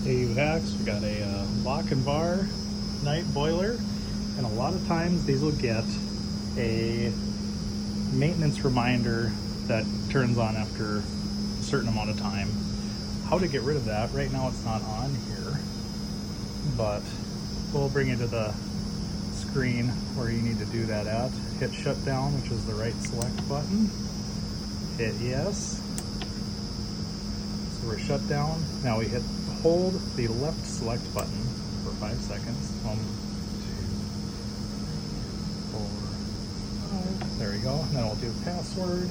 HVACs. We got a Lochinvar night boiler, and a lot of times these will get a maintenance reminder that turns on after a certain amount of time. How to get rid of that? Right now it's not on here, but we'll bring you to the screen where you need to do that at. Hit shutdown, which is the right select button. Hit yes. So we're shut down. Now we hold the left select button for 5 seconds. 1, 2, 3, 4, 5. There we go. And then we'll do password.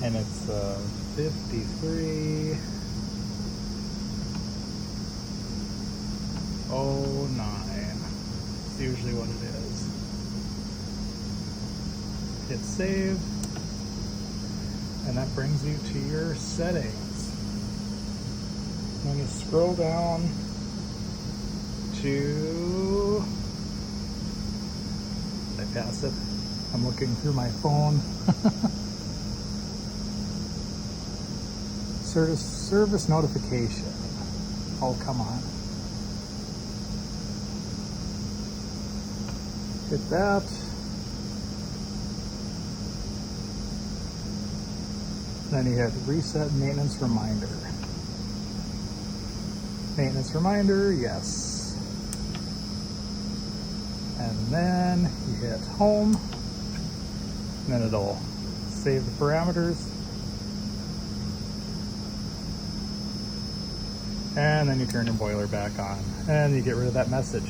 And it's 5309. It's usually what it is. Hit save. And that brings you to your settings. Then you scroll down to, did I pass it? I'm looking through my phone. Service notification. Oh, come on. Hit that. Then you hit reset maintenance reminder. Maintenance reminder, yes. And then you hit home. And then it'll save the parameters. And then you turn your boiler back on. And you get rid of that message.